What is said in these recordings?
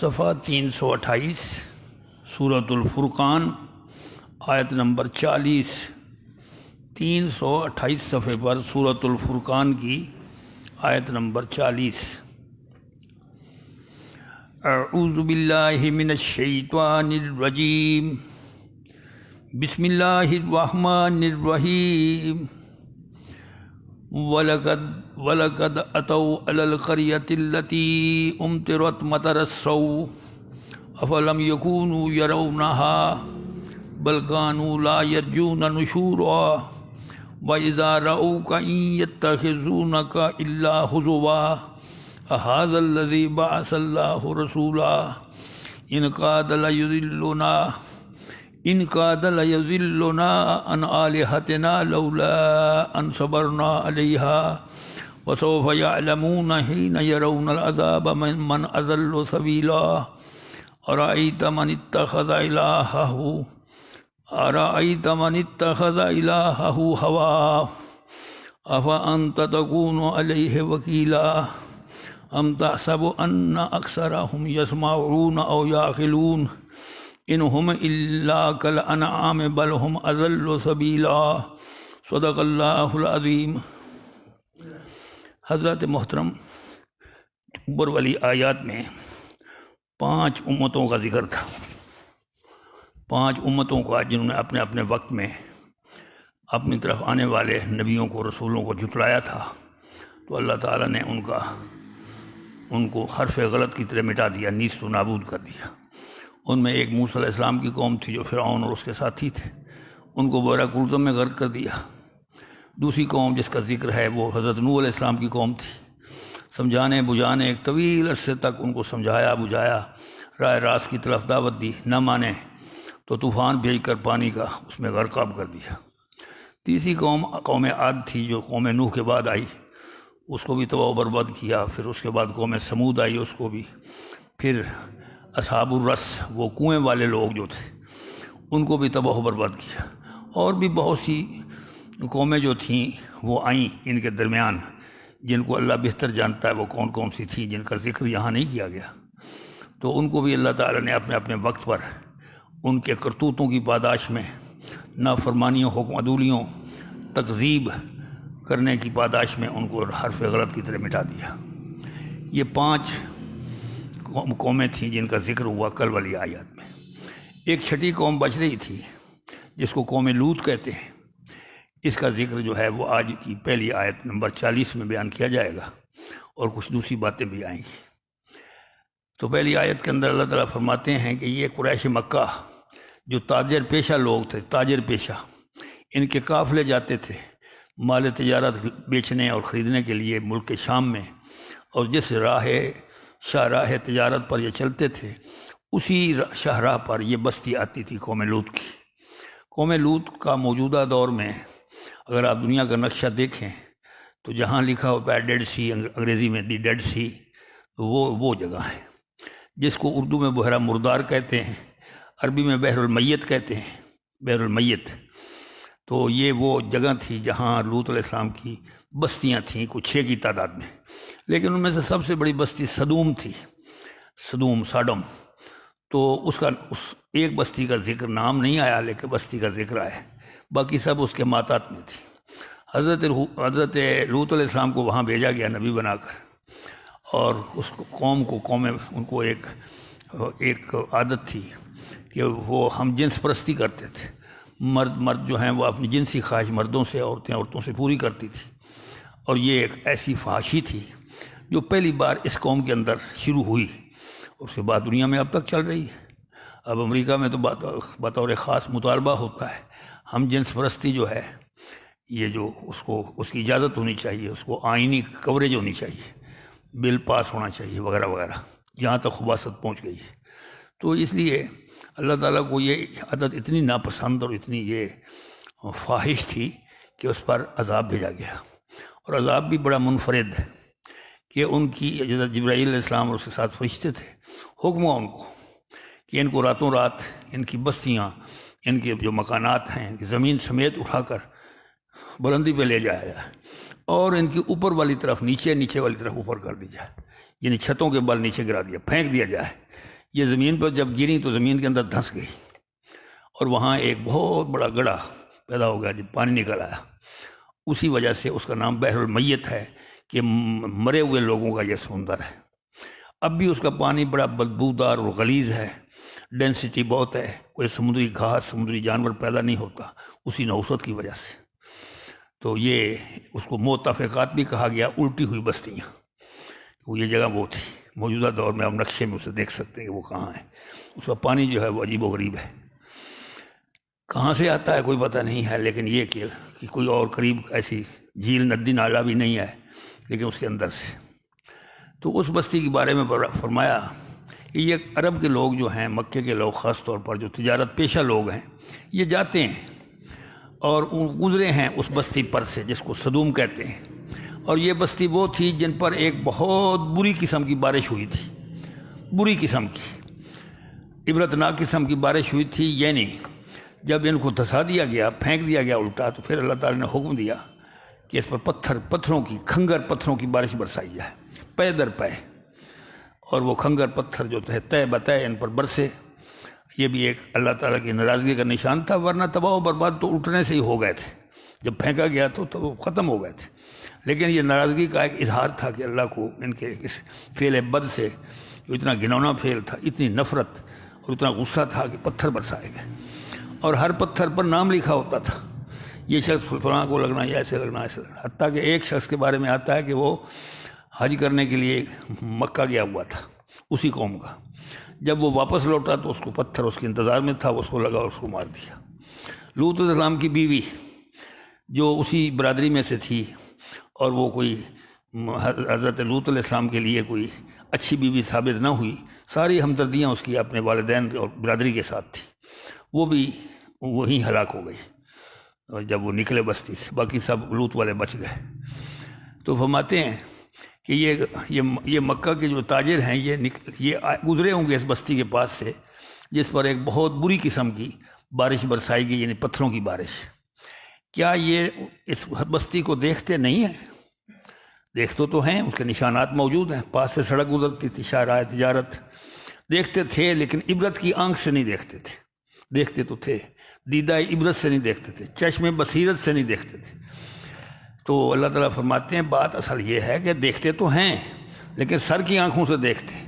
صفحہ 328 سورۃ الفرقان آیت نمبر 40۔ 328 صفحے پر سورۃ الفرقان کی آیت نمبر 40۔ اعوذ باللہ من الشیطان الرجیم، بسم اللہ الرحمن الرحیم۔ وَلَقَدْ أَتَوْا عَلَى الْقَرْيَةِ الَّتِي أُمْطِرَتْ مَطَرَ السَّوْءِ أَفَلَمْ يَكُونُوا يَرَوْنَهَا بَلْ كَانُوا لَا يَرْجُونَ نُشُورًا وَإِذَا رَأَوْكَ إِن يَتَّخِذُونَكَ إِلَّا هُزُوًا أَهَذَا الَّذِي بَعَثَ اللَّهُ رَسُولًا إن كاد ليضلنا عن آلهتنا لولا أن صبرنا عليها وسوف يعلمون حين يرون العذاب من أضل سبيلا أرأيت من اتخذ إلهه هواه أفأنت تكون عليه وكيلا أم تحسب أن أكثرهم يسمعون أو يعقلون إن هم إلا كالأنعام بل هم أضل سبيلا صدق اللہ العظیم۔ حضرت محترم اوپر والی آیات میں 5 امتوں کا ذکر تھا، 5 امتوں کا جنہوں نے اپنے اپنے وقت میں اپنی طرف آنے والے نبیوں کو رسولوں کو جھٹلایا تھا، تو اللہ تعالیٰ نے ان کو حرف غلط کی طرح مٹا دیا، نیست و نابود کر دیا۔ ان میں ایک موسیٰ علیہ السلام کی قوم تھی جو فرعون اور اس کے ساتھی تھے، ان کو بحر کلثم میں غرق کر دیا۔ دوسری قوم جس کا ذکر ہے وہ حضرت نوح علیہ السلام کی قوم تھی، سمجھانے بجھانے ایک طویل عرصے تک ان کو سمجھایا بجھایا، راہ راست کی طرف دعوت دی، نہ مانے تو طوفان بھیج کر پانی کا اس میں غرقاب کر دیا۔ تیسری قوم عاد تھی جو قوم نوح کے بعد آئی، اس کو بھی تباہ و برباد کیا۔ پھر اس کے بعد قوم سمود آئی، اس کو بھی۔ پھر اصحاب الرس، وہ کنویں والے لوگ جو تھے، ان کو بھی تباہ و برباد کیا۔ اور بھی بہت سی قومیں جو تھیں وہ آئیں ان کے درمیان، جن کو اللہ بہتر جانتا ہے وہ کون کون سی تھیں، جن کا ذکر یہاں نہیں کیا گیا۔ تو ان کو بھی اللہ تعالیٰ نے اپنے اپنے وقت پر ان کے کرتوتوں کی پاداش میں، نافرمانیوں، حکم عدولیوں، تکذیب کرنے کی پاداش میں ان کو حرف غلط کی طرح مٹا دیا۔ یہ 5 قومیں تھیں جن کا ذکر ہوا کل والی آیات میں۔ ایک چھٹی قوم بچ رہی تھی جس کو قوم لوط کہتے ہیں، اس کا ذکر جو ہے وہ آج کی پہلی آیت نمبر 40 میں بیان کیا جائے گا، اور کچھ دوسری باتیں بھی آئیں گی۔ تو پہلی آیت کے اندر اللہ تعالیٰ فرماتے ہیں کہ یہ قریش مکہ جو تاجر پیشہ لوگ تھے، تاجر پیشہ، ان کے قافلے جاتے تھے مال تجارت بیچنے اور خریدنے کے لیے ملک کے شام میں، اور جس شاہراہ تجارت پر یہ چلتے تھے اسی شاہراہ پر یہ بستی آتی تھی قوم لوط کی۔ قوم لوط کا موجودہ دور میں اگر آپ دنیا کا نقشہ دیکھیں تو جہاں لکھا ہوتا ہے ڈیڈ سی، انگریزی میں دی ڈیڈ سی، وہ جگہ ہے جس کو اردو میں بحیرہ مردار کہتے ہیں، عربی میں بحر المیت کہتے ہیں، بحر المیت۔ تو یہ وہ جگہ تھی جہاں لوط علیہ السلام کی بستیاں تھیں، کچھ 6 کی تعداد میں، لیکن ان میں سے سب سے بڑی بستی صدوم تھی، ساڈم۔ تو اس ایک بستی کا ذکر نام نہیں آیا، لیکن بستی کا ذکر آیا، باقی سب اس کے ماتات میں تھی۔ حضرت لوط علیہ السلام کو وہاں بھیجا گیا نبی بنا کر، اور اس قوم ان کو ایک عادت تھی کہ وہ ہم جنس پرستی کرتے تھے۔ مرد جو ہیں وہ اپنی جنسی خواہش مردوں سے، عورتوں سے پوری کرتی تھی، اور یہ ایک ایسی فحاشی تھی جو پہلی بار اس قوم کے اندر شروع ہوئی، اس کے بعد دنیا میں اب تک چل رہی ہے۔ اب امریکہ میں تو بطور خاص مطالبہ ہوتا ہے، ہم جنس پرستی جو ہے یہ جو اس کی اجازت ہونی چاہیے، اس کو آئینی کوریج ہونی چاہیے، بل پاس ہونا چاہیے وغیرہ وغیرہ، یہاں تک خباثت پہنچ گئی ہے۔ تو اس لیے اللہ تعالیٰ کو یہ عادت اتنی ناپسند اور اتنی یہ فاحش تھی کہ اس پر عذاب بھیجا گیا، اور عذاب بھی بڑا منفرد، کہ ان کی حضرت جبرائیل علیہ السلام اور اس کے ساتھ فرشتے تھے، حکم ہوا ان کو کہ ان کو راتوں رات ان کی بستیاں، ان کے جو مکانات ہیں، ان کی زمین سمیت اٹھا کر بلندی پہ لے جایا جائے، اور ان کی اوپر والی طرف نیچے، نیچے والی طرف اوپر کر دی جائے، یعنی چھتوں کے بل نیچے گرا دیا، پھینک دیا جائے۔ یہ زمین پر جب گری تو زمین کے اندر دھنس گئی، اور وہاں ایک بہت بڑا گڑھا پیدا ہو گیا جب پانی نکل آیا۔ اسی وجہ سے اس کا نام بحر المیت ہے کہ مرے ہوئے لوگوں کا یہ سمندر ہے۔ اب بھی اس کا پانی بڑا بدبودار اور غلیظ ہے، ڈینسٹی بہت ہے، کوئی سمندری گھاس، سمندری جانور پیدا نہیں ہوتا اسی نحوست کی وجہ سے۔ تو یہ اس کو موتفقات بھی کہا گیا، الٹی ہوئی بستیاں۔ وہ یہ جگہ وہ تھی، موجودہ دور میں آپ نقشے میں اسے دیکھ سکتے ہیں کہ وہ کہاں ہے۔ اس کا پانی جو ہے وہ عجیب و غریب ہے، کہاں سے آتا ہے کوئی پتہ نہیں ہے، لیکن یہ کہ کوئی اور قریب ایسی جھیل، ندی، نالا بھی نہیں ہے، لیکن اس کے اندر سے۔ تو اس بستی کے بارے میں فرمایا کہ یہ عرب کے لوگ جو ہیں، مکے کے لوگ خاص طور پر جو تجارت پیشہ لوگ ہیں، یہ جاتے ہیں اور گزرے ہیں اس بستی پر سے جس کو صدوم کہتے ہیں۔ اور یہ بستی وہ تھی جن پر ایک بہت بری قسم کی بارش ہوئی تھی، بری قسم کی، عبرتناک قسم کی بارش ہوئی تھی۔ یعنی جب ان کو دھسا دیا گیا، پھینک دیا گیا الٹا، تو پھر اللہ تعالیٰ نے حکم دیا کہ اس پر پتھروں کی، کھنگر پتھروں کی بارش برسائی جائے، پے در پے، اور وہ کھنگر پتھر جو تھے تے بتے ان پر برسے۔ یہ بھی ایک اللہ تعالیٰ کی ناراضگی کا نشان تھا، ورنہ تباہ و برباد تو اٹھنے سے ہی ہو گئے تھے، جب پھینکا گیا تو وہ ختم ہو گئے تھے۔ لیکن یہ ناراضگی کا ایک اظہار تھا کہ اللہ کو ان کے اس فعل بد سے، جو اتنا گھنونا فعل تھا، اتنی نفرت اور اتنا غصہ تھا کہ پتھر برسائے گئے، اور ہر پتھر پر نام لکھا ہوتا تھا، یہ شخص فلاں کو لگنا، یا ایسے لگنا، ایسے لگنا۔ حتیٰ کہ ایک شخص کے بارے میں آتا ہے کہ وہ حج کرنے کے لیے مکہ گیا ہوا تھا، اسی قوم کا۔ جب وہ واپس لوٹا تو اس کو پتھر اس کے انتظار میں تھا، اس کو لگا اور اس کو مار دیا۔ لوط علیہ السلام کی بیوی جو اسی برادری میں سے تھی، اور وہ کوئی حضرت لوط علیہ السلام کے لیے کوئی اچھی بیوی ثابت نہ ہوئی، ساری ہمدردیاں اس کی اپنے والدین اور برادری کے ساتھ تھی، وہ بھی وہیں ہلاک ہو گئی۔ اور جب وہ نکلے بستی سے، باقی سب لوط والے بچ گئے۔ تو فرماتے ہیں کہ یہ مکہ کے جو تاجر ہیں، یہ گزرے ہوں گے اس بستی کے پاس سے جس پر ایک بہت بری قسم کی بارش برسائی گئی، یعنی پتھروں کی بارش۔ کیا یہ اس بستی کو دیکھتے نہیں ہیں؟ دیکھتے تو ہیں، اس کے نشانات موجود ہیں، پاس سے سڑک گزرتی تھی، شاہراہ تجارت، دیکھتے تھے، لیکن عبرت کی آنکھ سے نہیں دیکھتے تھے۔ دیکھتے تو تھے، دیدہ عبرت سے نہیں دیکھتے تھے، چشم بصیرت سے نہیں دیکھتے تھے۔ تو اللہ تعالیٰ فرماتے ہیں بات اصل یہ ہے کہ دیکھتے تو ہیں، لیکن سر کی آنکھوں سے دیکھتے،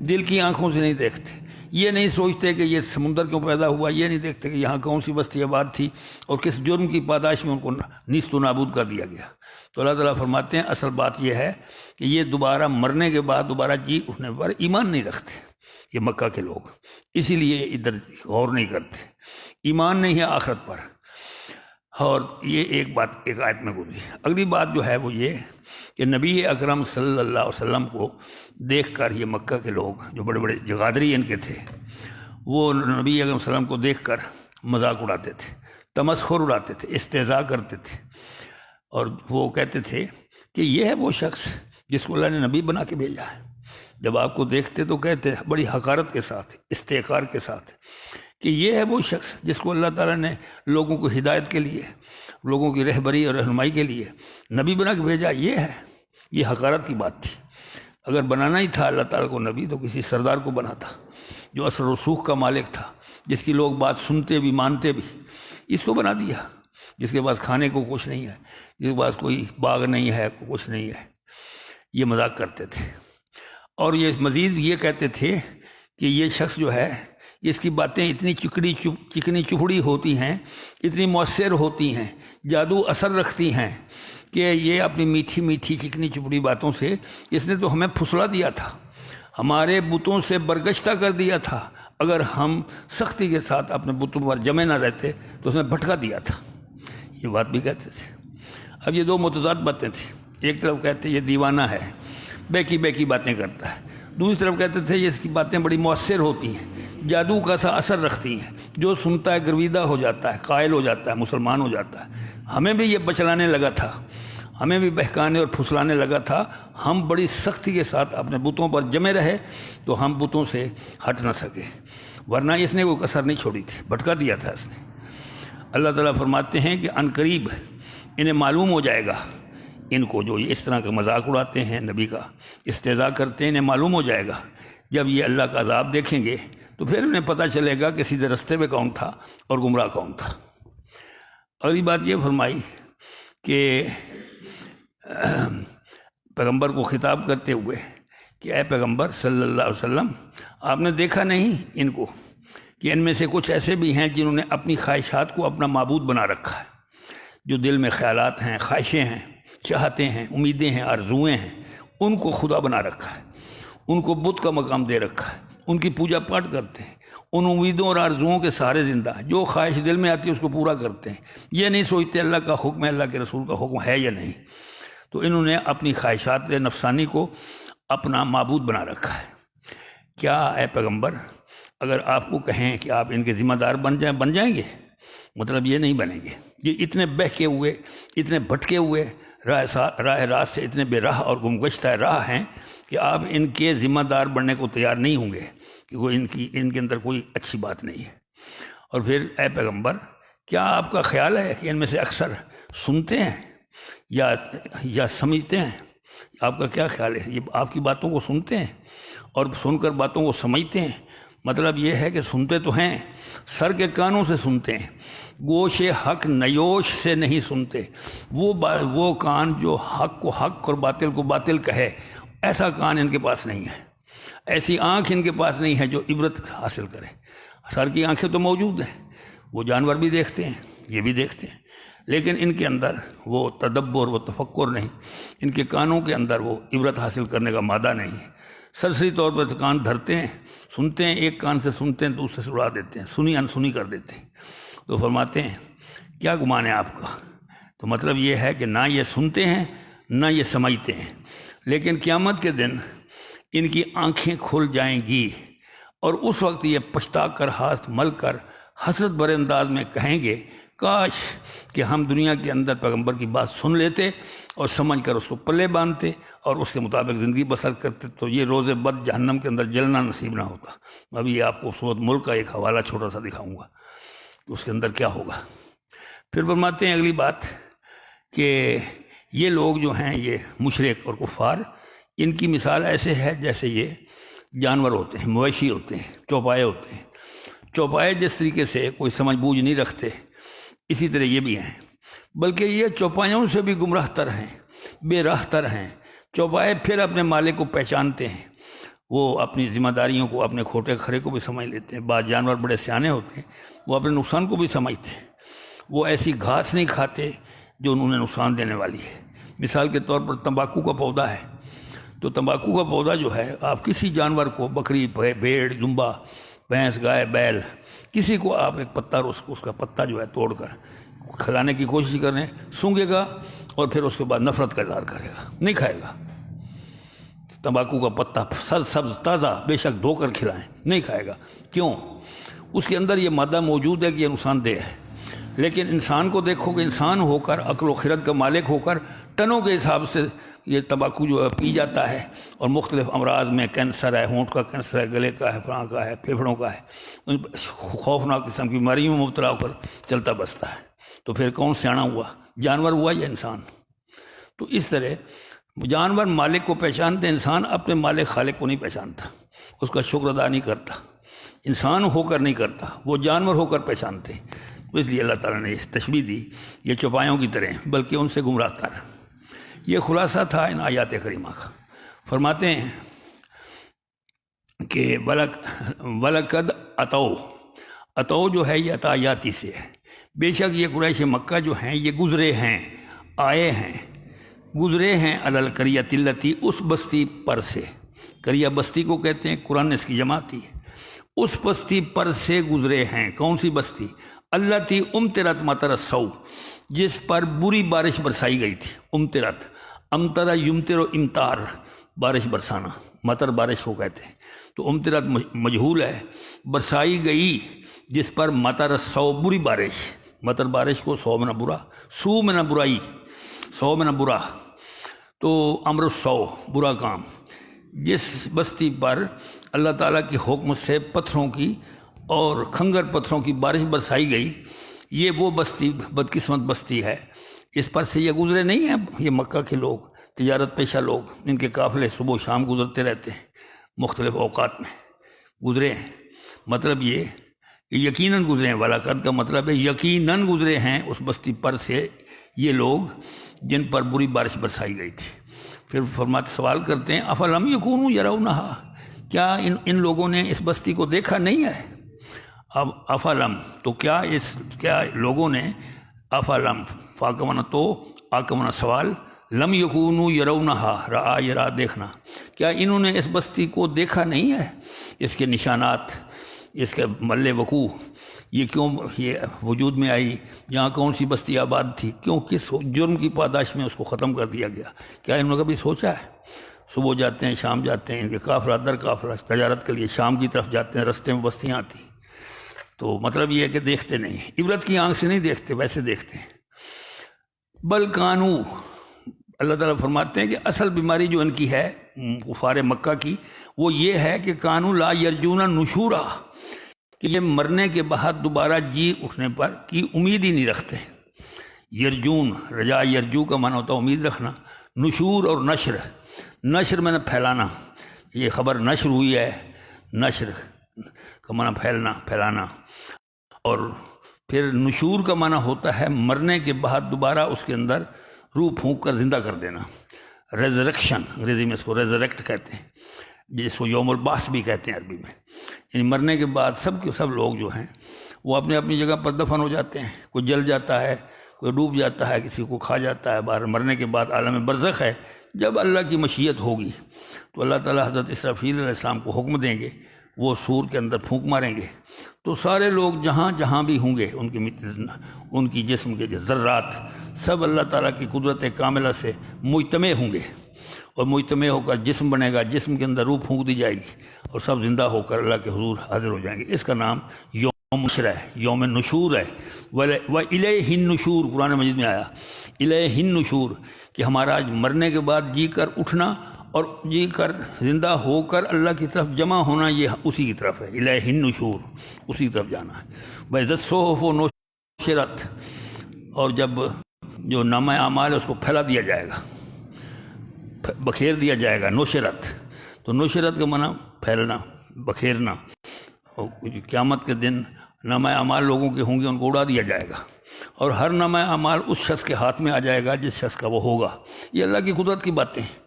دل کی آنکھوں سے نہیں دیکھتے۔ یہ نہیں سوچتے کہ یہ سمندر کیوں پیدا ہوا، یہ نہیں دیکھتے کہ یہاں کون سی بستی آباد تھی اور کس جرم کی پاداش میں ان کو نیست و نابود کر دیا گیا۔ تو اللہ تعالیٰ فرماتے ہیں اصل بات یہ ہے کہ یہ دوبارہ مرنے کے بعد دوبارہ جی اٹھنے پر ایمان نہیں رکھتے، یہ مکہ کے لوگ، اسی لیے ادھر غور نہیں کرتے، ایمان نہیں ہے آخرت پر۔ اور یہ ایک بات ایک آیت میں گزری۔ اگلی بات جو ہے وہ یہ کہ نبی اکرم صلی اللہ علیہ وسلم کو دیکھ کر یہ مکہ کے لوگ جو بڑے بڑے جغادری ان کے تھے، وہ نبی اکرم صلی اللہ علیہ وسلم کو دیکھ کر مذاق اڑاتے تھے، تمسخر اڑاتے تھے، استہزاء کرتے تھے، اور وہ کہتے تھے کہ یہ ہے وہ شخص جس کو اللہ نے نبی بنا کے بھیجا ہے۔ جب آپ کو دیکھتے تو کہتے بڑی حقارت کے ساتھ، استحقار کے ساتھ، کہ یہ ہے وہ شخص جس کو اللہ تعالیٰ نے لوگوں کو ہدایت کے لیے، لوگوں کی رہبری اور رہنمائی کے لیے نبی بنا کے بھیجا۔ یہ ہے، یہ حقارت کی بات تھی۔ اگر بنانا ہی تھا اللہ تعالیٰ کو نبی تو کسی سردار کو بنا تھا جو اثر و رسوخ کا مالک تھا، جس کی لوگ بات سنتے بھی مانتے بھی۔ اس کو بنا دیا جس کے پاس کھانے کو کچھ نہیں ہے، جس کے پاس کوئی باغ نہیں ہے، کچھ نہیں ہے۔ یہ مذاق کرتے تھے، اور یہ مزید یہ کہتے تھے کہ یہ شخص جو ہے اس کی باتیں اتنی چکنی چپڑی ہوتی ہیں، اتنی مؤثر ہوتی ہیں، جادو اثر رکھتی ہیں کہ یہ اپنی میٹھی میٹھی چکنی چپڑی باتوں سے اس نے تو ہمیں پھسلا دیا تھا، ہمارے بتوں سے برگشتہ کر دیا تھا۔ اگر ہم سختی کے ساتھ اپنے بتوں پر جمے نہ رہتے تو اس نے بھٹکا دیا تھا۔ یہ بات بھی کہتے تھے۔ اب یہ دو متضاد باتیں تھیں، ایک طرف کہتے یہ دیوانہ ہے، بیکی باتیں کرتا ہے، دوسری طرف کہتے تھے یہ اس کی باتیں بڑی مؤثر ہوتی ہیں، جادو کا سا اثر رکھتی ہیں، جو سنتا ہے گرویدہ ہو جاتا ہے، قائل ہو جاتا ہے، مسلمان ہو جاتا ہے۔ ہمیں بھی یہ بچلانے لگا تھا، ہمیں بھی بہکانے اور پھسلانے لگا تھا، ہم بڑی سختی کے ساتھ اپنے بتوں پر جمے رہے تو ہم بتوں سے ہٹ نہ سکے، ورنہ اس نے کوئی کسر نہیں چھوڑی تھی، بھٹکا دیا تھا اس نے۔ اللہ تعالیٰ فرماتے ہیں کہ عنقریب انہیں معلوم ہو جائے گا ان کو جو اس طرح کا مذاق اڑاتے ہیں نبی کا، استہزاء کرتے ہیں، انہیں معلوم ہو جائے گا جب یہ اللہ کا عذاب دیکھیں گے تو پھر انہیں پتہ چلے گا کہ سیدھے رستے پہ کون تھا اور گمراہ کون تھا۔ اگلی بات یہ فرمائی کہ پیغمبر کو خطاب کرتے ہوئے کہ اے پیغمبر صلی اللہ علیہ وسلم، آپ نے دیکھا نہیں ان کو کہ ان میں سے کچھ ایسے بھی ہیں جنہوں نے اپنی خواہشات کو اپنا معبود بنا رکھا ہے، جو دل میں خیالات ہیں، خواہشیں ہیں، چاہتے ہیں، امیدیں ہیں، آرزوئیں ہیں، ان کو خدا بنا رکھا ہے، ان کو بت کا مقام دے رکھا ہے، ان کی پوجا پاٹ کرتے ہیں، ان امیدوں اور آرزوؤں کے سارے زندہ ہیں، جو خواہش دل میں آتی ہے اس کو پورا کرتے ہیں، یہ نہیں سوچتے اللہ کا حکم ہے، اللہ کے رسول کا حکم ہے یا نہیں۔ تو انہوں نے اپنی خواہشات نفسانی کو اپنا معبود بنا رکھا ہے۔ کیا اے پیغمبر اگر آپ کو کہیں کہ آپ ان کے ذمہ دار بن جائیں گے؟ مطلب یہ نہیں بنیں گے۔ یہ اتنے بہکے ہوئے، اتنے بھٹکے ہوئے، راہ راست سے اتنے بے راہ اور گمگشتہ راہ ہیں کہ آپ ان کے ذمہ دار بننے کو تیار نہیں ہوں گے، کہ وہ ان کے اندر کوئی اچھی بات نہیں ہے۔ اور پھر اے پیغمبر کیا آپ کا خیال ہے کہ ان میں سے اکثر سنتے ہیں یا سمجھتے ہیں؟ آپ کا کیا خیال ہے؟ یہ آپ کی باتوں کو سنتے ہیں اور سن کر باتوں کو سمجھتے ہیں؟ مطلب یہ ہے کہ سنتے تو ہیں، سر کے کانوں سے سنتے ہیں، گوش حق نیوش سے نہیں سنتے۔ وہ کان جو حق کو حق اور باطل کو باطل کہے، ایسا کان ان کے پاس نہیں ہے، ایسی آنکھ ان کے پاس نہیں ہے جو عبرت حاصل کرے۔ سر کی آنکھیں تو موجود ہیں، وہ جانور بھی دیکھتے ہیں، یہ بھی دیکھتے ہیں، لیکن ان کے اندر وہ تدبر، وہ تفکر نہیں، ان کے کانوں کے اندر وہ عبرت حاصل کرنے کا مادہ نہیں ہے۔ سرسری طور پر کان دھرتے ہیں، سنتے ہیں، ایک کان سے سنتے ہیں دوسرے سے اڑا دیتے ہیں، سنی انسنی کر دیتے ہیں۔ تو فرماتے ہیں کیا گمان ہے آپ کا؟ تو مطلب یہ ہے کہ نہ یہ سنتے ہیں نہ یہ سمجھتے ہیں، لیکن قیامت کے دن ان کی آنکھیں کھل جائیں گی اور اس وقت یہ پچھتا کر ہاتھ مل کر حسرت بھرے انداز میں کہیں گے کاش کہ ہم دنیا کے اندر پیغمبر کی بات سن لیتے اور سمجھ کر اس کو پلے باندھتے اور اس کے مطابق زندگی بسر کرتے، تو یہ روز بد جہنم کے اندر جلنا نصیب نہ ہوتا۔ ابھی آپ کو سورۃ ملک کا ایک حوالہ چھوٹا سا دکھاؤں گا، اس کے اندر کیا ہوگا۔ پھر فرماتے ہیں اگلی بات کہ یہ لوگ جو ہیں، یہ مشرک اور کفار، ان کی مثال ایسے ہے جیسے یہ جانور ہوتے ہیں، مویشی ہوتے ہیں، چوپائے ہوتے ہیں۔ چوپائے جس طریقے سے کوئی سمجھ بوجھ نہیں رکھتے، اسی طرح یہ بھی ہیں، بلکہ یہ چوپایوں سے بھی گمراہ تر ہیں، بے راہ تر ہیں۔ چوپائے پھر اپنے مالک کو پہچانتے ہیں، وہ اپنی ذمہ داریوں کو، اپنے کھوٹے کھرے کو بھی سمجھ لیتے ہیں۔ بعض جانور بڑے سیانے ہوتے ہیں، وہ اپنے نقصان کو بھی سمجھتے ہیں، وہ ایسی گھاس نہیں کھاتے جو انہوں نے نقصان دینے والی ہے۔ مثال کے طور پر تمباکو کا پودا ہے، تو تمباکو کا پودا جو ہے، آپ کسی جانور کو، بکری، بھیڑ، دمبا، بھینس، گائے، بیل، کسی کو آپ ایک پتا اس کا پتا جو ہے توڑ کر کھلانے کی کوشش کریں، سونگے گا اور پھر اس کے بعد نفرت کا اظہار کرے گا، نہیں کھائے گا۔ تمباکو کا پتا سبز تازہ بے شک دھو کر کھلائیں، نہیں کھائے گا۔ کیوں؟ اس کے اندر یہ مادہ موجود ہے کہ یہ نقصان دہ ہے۔ لیکن انسان کو دیکھو کہ انسان ہو کر، عقل و خرد کا مالک ہو کر، ٹنوں کے حساب سے یہ تمباکو جو ہے پی جاتا ہے، اور مختلف امراض میں کینسر ہے، ہونٹ کا کینسر ہے، گلے کا ہے، فلاں کا ہے، پھیپھڑوں کا ہے، خوفناک قسم کی بیماریوں میں مبتلا ہو کر چلتا بستا ہے۔ تو پھر کون سیاڑا ہوا، جانور ہوا یا انسان؟ تو اس طرح جانور مالک کو پہچانتے، انسان اپنے مالک خالق کو نہیں پہچانتا، اس کا شکر ادا نہیں کرتا، انسان ہو کر نہیں کرتا، وہ جانور ہو کر پہچانتے۔ اس لیے اللہ تعالیٰ نے تشبیہ دی یہ چوپایوں کی طرح، بلکہ ان سے گمراہ تر۔ یہ خلاصہ تھا ان آیات کریمہ کا۔ فرماتے ہیں کہ وَلَقَدْ اتو جو ہے یہ عطایاتی سے ہے، بے شک یہ قریش مکہ جو ہیں یہ گزرے ہیں، آئے ہیں، گزرے ہیں علی القریۃ التی، اس بستی پر سے۔ قریہ بستی کو کہتے ہیں، قرآن نے اس کی جماعت ہے، اس بستی پر سے گزرے ہیں۔ کون سی بستی؟ التی امطرت مطر السوء، جس پر بری بارش برسائی گئی تھی۔ امطرت، امطر یمطر و امطار، بارش برسانا، مطر بارش کو کہتے ہیں۔ تو امطرت مجہول ہے، برسائی گئی جس پر مطر السوء، بری بارش۔ مطر بارش کو سو میں نہ برا، سو میں نہ برائی، سو میں نہ برا، تو امر السوء، برا کام۔ جس بستی پر اللہ تعالیٰ کی حکم سے پتھروں کی اور کھنگر پتھروں کی بارش برسائی گئی، یہ وہ بستی بدقسمت بستی ہے اس پر سے یہ گزرے نہیں ہیں، یہ مکہ کے لوگ تجارت پیشہ لوگ، ان کے قافلے صبح و شام گزرتے رہتے ہیں، مختلف اوقات میں گزرے ہیں۔ مطلب یہ کہ یقیناً گزرے ہیں، ولاقت کا مطلب ہے یقیناً گزرے ہیں اس بستی پر سے یہ لوگ جن پر بری بارش برسائی گئی تھی۔ پھر فرماتے سوال کرتے ہیں افلم یکونوا یرونہا، کیا ان لوگوں نے اس بستی کو دیکھا نہیں ہے؟ اب افلم تو کیا لوگوں نے، افلم فاکمنا تو آکمنا سوال، لم یکونوا یرونہا رآ یرا دیکھنا، کیا انہوں نے اس بستی کو دیکھا نہیں ہے؟ اس کے نشانات، اس کے مل وقوع، یہ کیوں یہ وجود میں آئی، یہاں کون سی بستی آباد تھی، کیوں کس جرم کی پاداش میں اس کو ختم کر دیا گیا؟ کیا انہوں نے کبھی سوچا ہے؟ صبح جاتے ہیں شام جاتے ہیں، ان کے قافلہ در قافلہ تجارت کے لیے شام کی طرف جاتے ہیں، رستے میں بستیاں آتی، تو مطلب یہ ہے کہ دیکھتے نہیں، عبرت کی آنکھ سے نہیں دیکھتے، ویسے دیکھتے ہیں۔ بل کانو، اللہ تعالیٰ فرماتے ہیں کہ اصل بیماری جو ان کی ہے کفار مکہ کی، وہ یہ ہے کہ کانو لا یرجون نشورا، کہ یہ مرنے کے بعد دوبارہ جی اٹھنے پر کی امید ہی نہیں رکھتے۔ یرجون، رجا یرجو کا معنی ہوتا ہے امید رکھنا، نشور اور نشر، نشر میں نے پھیلانا، یہ خبر نشر ہوئی ہے، نشر کا معنی پھیلانا، اور پھر نشور کا معنی ہوتا ہے مرنے کے بعد دوبارہ اس کے اندر روح پھونک کر زندہ کر دینا، ریزریکشن، انگریزی میں اس کو ریزریکٹ کہتے ہیں، جس کو یوم البعث بھی کہتے ہیں عربی میں، یعنی مرنے کے بعد سب کے سب لوگ جو ہیں وہ اپنی اپنی جگہ پر دفن ہو جاتے ہیں، کوئی جل جاتا ہے، کوئی ڈوب جاتا ہے، کسی کو کھا جاتا ہے، باہر مرنے کے بعد عالم برزخ ہے۔ جب اللہ کی مشیت ہوگی تو اللہ تعالیٰ حضرت اسرافیل علیہ السلام کو حکم دیں گے، وہ سور کے اندر پھونک ماریں گے، تو سارے لوگ جہاں جہاں بھی ہوں گے ان کی جسم کے ذرات سب اللہ تعالیٰ کی قدرت کاملہ سے مجتمع ہوں گے، اور مجتمع ہو کر جسم بنے گا، جسم کے اندر روح پھونک دی جائے گی، اور سب زندہ ہو کر اللہ کے حضور حاضر ہو جائیں گے۔ اس کا نام یوم نشر ہے، یوم نشور ہے۔ وَإِلَيْهِ النُّشُورُ قرآن مجید میں آیا، إِلَيْهِ النُّشُورُ، کہ ہمارا مرنے کے بعد جی کر اٹھنا اور جی کر زندہ ہو کر اللہ کی طرف جمع ہونا، یہ اسی کی طرف ہے، إِلَيْهِ النُّشُورُ، اسی کی طرف جانا ہے۔ وَإِذَا الصُّحُفُ نُشِرَتْ، اور جب جو نامہ اعمال ہے اس کو پھیلا دیا جائے گا، بکھیر دیا جائے گا، نشرت، تو نشرت کا معنی پھیلنا، بکھیرنا، اور قیامت کے دن نامہ اعمال لوگوں کے ہوں گے، ان کو اڑا دیا جائے گا، اور ہر نامہ اعمال اس شخص کے ہاتھ میں آ جائے گا جس شخص کا وہ ہوگا۔ یہ اللہ کی قدرت کی باتیں ہیں،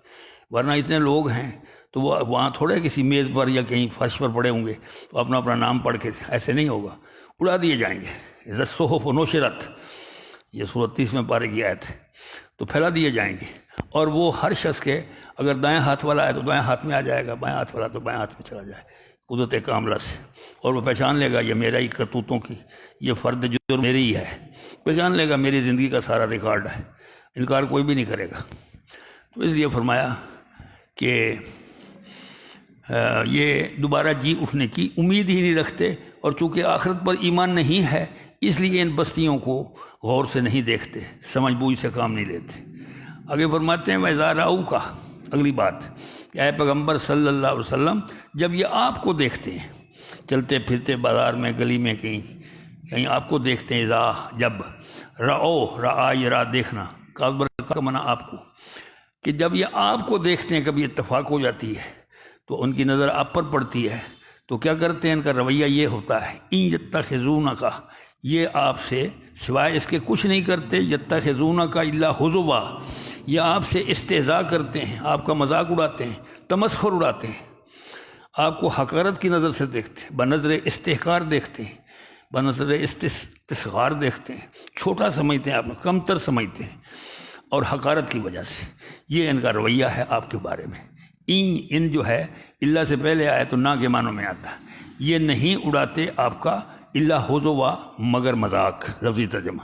ورنہ اتنے لوگ ہیں تو وہ وہاں تھوڑے کسی میز پر یا کہیں فرش پر پڑے ہوں گے تو اپنا اپنا نام پڑھ کے، ایسے نہیں ہوگا، اڑا دیے جائیں گے۔ اذا الصحف نشرت، یہ سورۃ 30 میں پارے کی آیت ہے، تو پھیلا دیے جائیں گے، اور وہ ہر شخص کے، اگر دائیں ہاتھ والا ہے تو دائیں ہاتھ میں آ جائے گا، بائیں ہاتھ والا تو بائیں ہاتھ میں چلا جائے قدرت کاملہ سے، اور وہ پہچان لے گا یہ میرا ہی کرتوتوں کی، یہ فرد جو میری ہی ہے، پہچان لے گا میری زندگی کا سارا ریکارڈ ہے، انکار کوئی بھی نہیں کرے گا۔ تو اس لیے فرمایا کہ یہ دوبارہ جی اٹھنے کی امید ہی نہیں رکھتے، اور چونکہ آخرت پر ایمان نہیں ہے اس لیے ان بستیوں کو غور سے نہیں دیکھتے، سمجھ بوجھ سے کام نہیں لیتے۔ آگے فرماتے ہیں وَإِذَا رَأَوْكَ، اگلی بات کہ اے پیغمبر صلی اللہ علیہ وسلم، جب یہ آپ کو دیکھتے ہیں چلتے پھرتے بازار میں، گلی میں، کہیں آپ کو دیکھتے ہیں، اذا جب، رآ یرا دیکھنا، کا معنی آپ کو، کہ جب یہ آپ کو دیکھتے ہیں، کبھی اتفاق ہو جاتی ہے تو ان کی نظر آپ پر پڑتی ہے، تو کیا کرتے ہیں؟ ان کا رویہ یہ ہوتا ہے، ان یتخذونک، یہ آپ سے سوائے اس کے کچھ نہیں کرتے، یتخذونک الا ہزوا، یہ آپ سے استہزاء کرتے ہیں، آپ کا مذاق اڑاتے ہیں، تمسخر اڑاتے ہیں، آپ کو حقارت کی نظر سے دیکھتے ہیں، بنظر استحقار دیکھتے ہیں، بنظر استصغار دیکھتے ہیں، چھوٹا سمجھتے ہیں، آپ کو کمتر سمجھتے ہیں، اور حقارت کی وجہ سے یہ ان کا رویہ ہے آپ کے بارے میں۔ ان جو ہے اللہ سے پہلے آئے تو نہ کے معنوں میں آتا ہے، یہ نہیں اڑاتے آپ کا الا ہزوا، مگر مذاق، لفظی ترجمہ،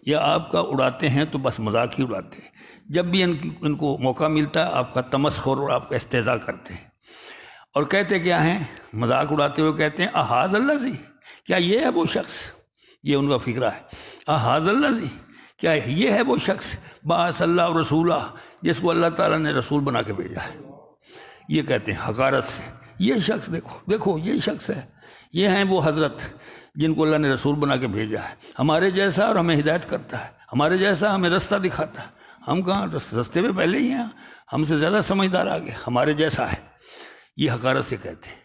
یہ آپ کا اڑاتے ہیں تو بس مذاق ہی اڑاتے ہیں، جب بھی ان کو موقع ملتا ہے آپ کا تمسخر اور آپ کا استہزاء کرتے ہیں، اور کہتے کیا ہیں؟ مذاق اڑاتے ہوئے کہتے ہیں احاذ اللہ زی، کیا یہ ہے وہ شخص، یہ ان کا فکرہ ہے، احاذ اللہ زی، کیا یہ ہے وہ شخص بعث اللہ رسولہ، جس کو اللہ تعالیٰ نے رسول بنا کے بھیجا ہے، یہ کہتے ہیں حقارت سے، یہ شخص دیکھو یہ شخص ہے، یہ ہیں وہ حضرت جن کو اللہ نے رسول بنا کے بھیجا ہے، ہمارے جیسا، اور ہمیں ہدایت کرتا ہے، ہمارے جیسا ہمیں رستہ دکھاتا ہے، ہم کہاں رستے پہ پہلے ہی ہیں، ہم سے زیادہ سمجھدار آگے ہمارے جیسا ہے، یہ حقارت سے کہتے ہیں۔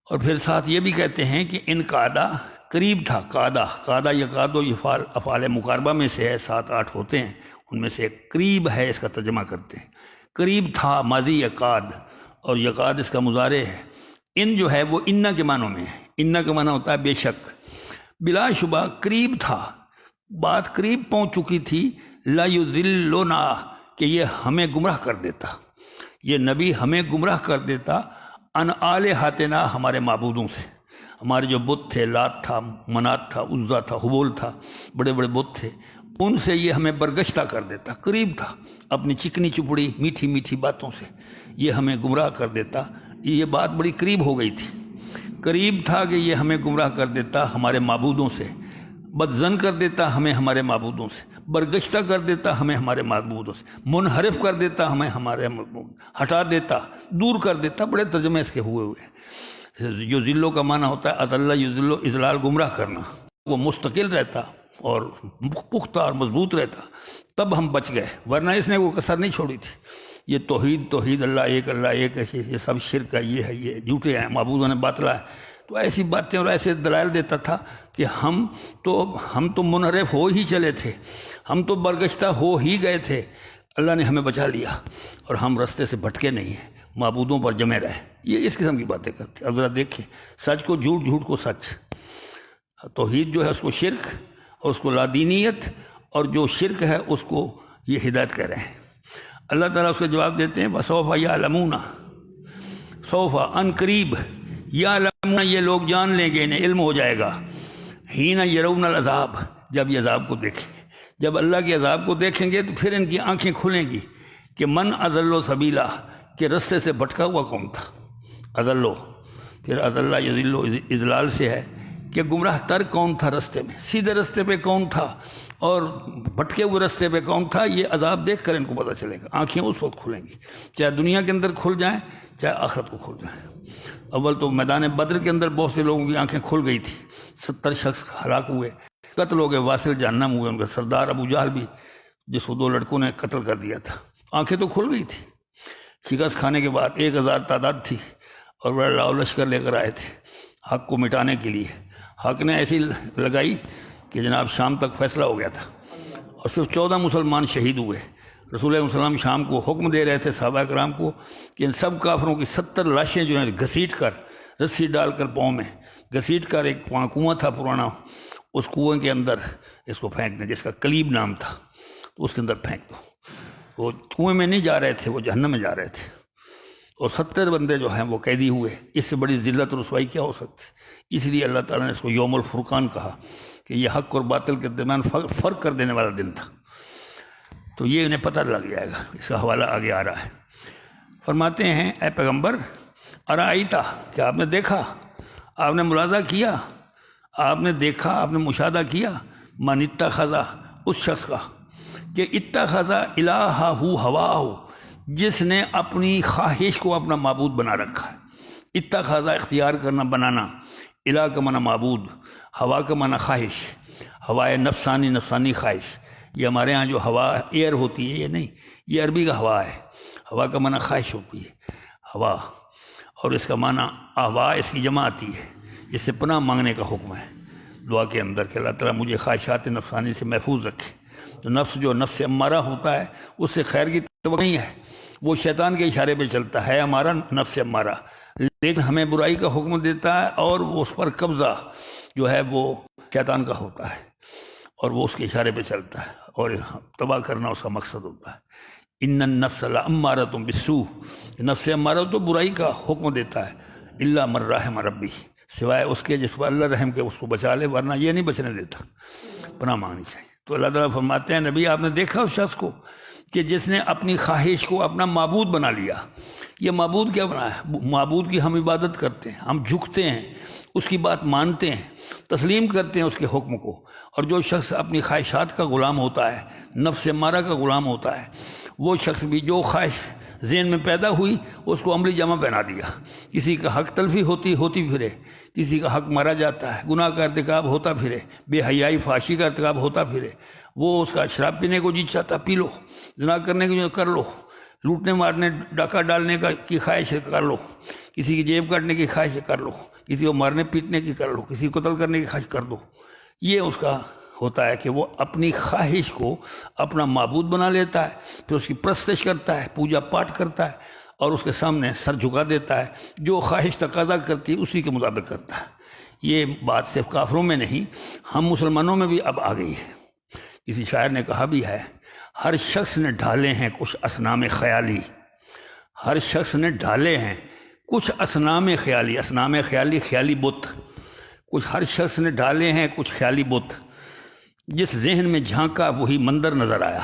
اور پھر ساتھ یہ بھی کہتے ہیں کہ ان قادہ قریب تھا، قادہ یا قادو یہ افعال مقاربہ میں سے ہے، 7-8 ہوتے ہیں، ان میں سے ایک قریب ہے، اس کا ترجمہ کرتے ہیں۔ قریب تھا ماضی یقاد، اور یقاد اس کا مضارع ہے۔ ان جو ہے وہ انّا کے معنوں میں ہے، انّا کا معنی ہوتا ہے بے شک، بلا شبہ قریب تھا، بات قریب پہنچ چکی تھی، لا یضلنا کہ یہ ہمیں گمراہ کر دیتا، یہ نبی ہمیں گمراہ کر دیتا، ان آلہتنا ہمارے معبودوں سے، ہمارے جو بت تھے، لات تھا، منات تھا، عزا تھا، حبول تھا، بڑے بڑے بت تھے، ان سے یہ ہمیں برگشتہ کر دیتا، قریب تھا، اپنی چکنی چپڑی میٹھی میٹھی باتوں سے یہ ہمیں گمراہ کر دیتا، یہ بات بڑی قریب ہو گئی تھی، قریب تھا کہ یہ ہمیں گمراہ کر دیتا ہمارے معبودوں سے، بدزن کر دیتا ہمیں ہمارے معبودوں سے، برگشتہ کر دیتا ہمیں ہمارے معبودوں سے، منحرف کر دیتا ہمیں ہمارے ہٹا دیتا، دور کر دیتا، بڑے ترجمے اس کے ہوئے۔ جو ذلوں کا معنی ہوتا ہے اضل یذل، اضلال گمراہ کرنا، وہ مستقل رہتا اور پختہ اور مضبوط رہتا، تب ہم بچ گئے، ورنہ اس نے وہ کسر نہیں چھوڑی تھی۔ یہ توحید اللہ ایک ہے، یہ سب شرک ہے، یہ جھوٹے ہیں، معبودوں نے باطلا ہے، تو ایسی باتیں اور ایسے دلائل دیتا تھا کہ ہم تو منحرف ہو ہی چلے تھے، ہم تو برگشتہ ہو ہی گئے تھے، اللہ نے ہمیں بچا لیا اور ہم رستے سے بھٹکے نہیں ہیں، معبودوں پر جمے رہے۔ یہ اس قسم کی باتیں کرتے۔ اب ذرا دیکھیں، سچ کو جھوٹ، جھوٹ کو سچ، توحید جو ہے اس کو شرک اور اس کو لادینیت، اور جو شرک ہے اس کو یہ ہدایت کہہ رہے ہیں۔ اللہ تعالیٰ اس کا جواب دیتے ہیں وَسَوْفَ يَعْلَمُونَ، سوف ان قریب، یعلمون یہ لوگ جان لیں گے، انہیں علم ہو جائے گا، حین یرون العذاب جب یہ عذاب کو دیکھیں گے، جب اللہ کے عذاب کو دیکھیں گے تو پھر ان کی آنکھیں کھلیں گی کہ من اضل سبیلا، کہ رستے سے بھٹکا ہوا کون تھا، اضلو، پھر اضل یضل اضلال سے ہے کہ گمراہ تر کون تھا رستے میں، سیدھے رستے پہ کون تھا اور بھٹکے ہوئے رستے پہ کون تھا، یہ عذاب دیکھ کر ان کو پتہ چلے گا، آنکھیں اس وقت کھلیں گی، چاہے دنیا کے اندر کھل جائیں چاہے آخرت کو کھل جائیں۔ اول تو میدان بدر کے اندر بہت سے لوگوں کی آنکھیں کھل گئی تھی، 70 شخص ہلاک ہوئے، قتل ہو گئے، واصل جہنم ہوئے، ان کا سردار ابو جہل بھی، جس کو 2 لڑکوں نے قتل کر دیا تھا، آنکھیں تو کھل گئی تھی۔ شکست کھانے کے بعد 1000 تعداد تھی اور بڑا لاؤ لشکر لے کر آئے تھے حق کو مٹانے کے لیے، حق نے ایسی لگائی کہ جناب شام تک فیصلہ ہو گیا تھا اور صرف 14 مسلمان شہید ہوئے۔ رسول اللہ علیہ وسلم شام کو حکم دے رہے تھے صحابہ کرام کو کہ ان سب کافروں کی 70 لاشیں جو ہیں گھسیٹ کر، رسی ڈال کر پاؤں میں گھسیٹ کر، ایک کنواں تھا پرانا، اس کنویں کے اندر اس کو پھینک دیں، جس کا کلیب نام تھا، تو اس کے اندر پھینک دو۔ وہ کنویں میں نہیں جا رہے تھے، وہ جہنم میں جا رہے تھے، اور 70 بندے جو ہیں وہ قیدی ہوئے۔ اس سے بڑی ذلت اور رسوائی کیا ہو سکتی؟ اس لیے اللہ تعالیٰ نے اس کو یوم الفرقان کہا کہ یہ حق اور باطل کے درمیان فرق کر دینے والا دن تھا، تو یہ انہیں پتہ لگ جائے گا۔ اس کا حوالہ آگے آ رہا ہے۔ فرماتے ہیں اے پیغمبر، ارائیتا، کہ آپ نے دیکھا، آپ نے ملاحظہ کیا، آپ نے دیکھا، آپ نے مشاہدہ کیا، من اتخذ، اس شخص کا کہ اتخذ الہہ ہواہ، جس نے اپنی خواہش کو اپنا معبود بنا رکھا ہے۔ اتخذ اختیار کرنا، بنانا، الہ کا معنی معبود، ہوا کا معنی خواہش، ہوائے نفسانی خواہش۔ یہ ہمارے ہاں جو ہوا ایئر ہوتی ہے یہ نہیں، یہ عربی کا ہوا ہے، ہوا کا معنی خواہش ہوتی ہے، ہوا، اور اس کا معنی ہوا، اس کی جمع آتی ہے، اس سے پناہ مانگنے کا حکم ہے دعا کے اندر کہ اللہ تعالیٰ مجھے خواہشات نفسانی سے محفوظ رکھے۔ تو نفس امارہ ہوتا ہے، اس سے خیر کی توقع نہیں ہے، وہ شیطان کے اشارے پہ چلتا ہے ہمارا نفس امارہ، لیکن ہمیں برائی کا حکم دیتا ہے اور اس پر قبضہ جو ہے وہ شیطان کا ہوتا ہے، اور وہ اس کے اشارے پہ چلتا ہے اور تباہ کرنا اس کا مقصد ہوتا ہے۔ ان النفس لامارۃ بالسوء، نفس امارہ تو برائی کا حکم دیتا ہے، الا من رحم ربی، سوائے اس کے جس پر اللہ رحم کے اس کو بچا لے، ورنہ یہ نہیں بچنے دیتا، پناہ مانگنی چاہیے۔ تو اللہ تعالیٰ فرماتے ہیں نبی آپ نے دیکھا اس شخص کو کہ جس نے اپنی خواہش کو اپنا معبود بنا لیا۔ یہ معبود کیا بنا ہے؟ معبود کی ہم عبادت کرتے ہیں، ہم جھکتے ہیں، اس کی بات مانتے ہیں، تسلیم کرتے ہیں اس کے حکم کو، اور جو شخص اپنی خواہشات کا غلام ہوتا ہے، نفس امارہ کا غلام ہوتا ہے، وہ شخص بھی جو خواہش ذہن میں پیدا ہوئی اس کو عملی جامہ پہنا دیا. کسی کا حق تلفی ہوتی پھرے، کسی کا حق مارا جاتا ہے، گناہ کا ارتکاب ہوتا پھرے، بے حیائی فحاشی کا ارتکاب ہوتا پھرے. وہ اس کا شراب پینے کو جی چاہتا پی لو، زنا کرنے کو جو کر لو، لوٹنے مارنے ڈاکہ ڈالنے کی خواہش ہے کر لو، کسی کی جیب کاٹنے کی خواہش ہے کر لو، کسی کو مارنے پیٹنے کی کر لو، کسی کو قتل کرنے کی خواہش کر دو. یہ اس کا ہوتا ہے کہ وہ اپنی خواہش کو اپنا معبود بنا لیتا ہے، پھر اس کی پرستش کرتا ہے، پوجا پاٹ کرتا ہے اور اس کے سامنے سر جھکا دیتا ہے. جو خواہش تقاضا کرتی ہے اسی کے مطابق کرتا ہے. یہ بات صرف کافروں میں نہیں، ہم مسلمانوں میں بھی اب آ گئی ہے. کسی شاعر نے کہا بھی ہے، ہر شخص نے ڈھالے ہیں کچھ اصنام خیالی، ہر شخص نے ڈھالے ہیں کچھ اصنام خیالی. اصنام خیالی خیالی بت، کچھ ہر شخص نے ڈھالے ہیں کچھ خیالی بت. جس ذہن میں جھانکا وہی مندر نظر آیا.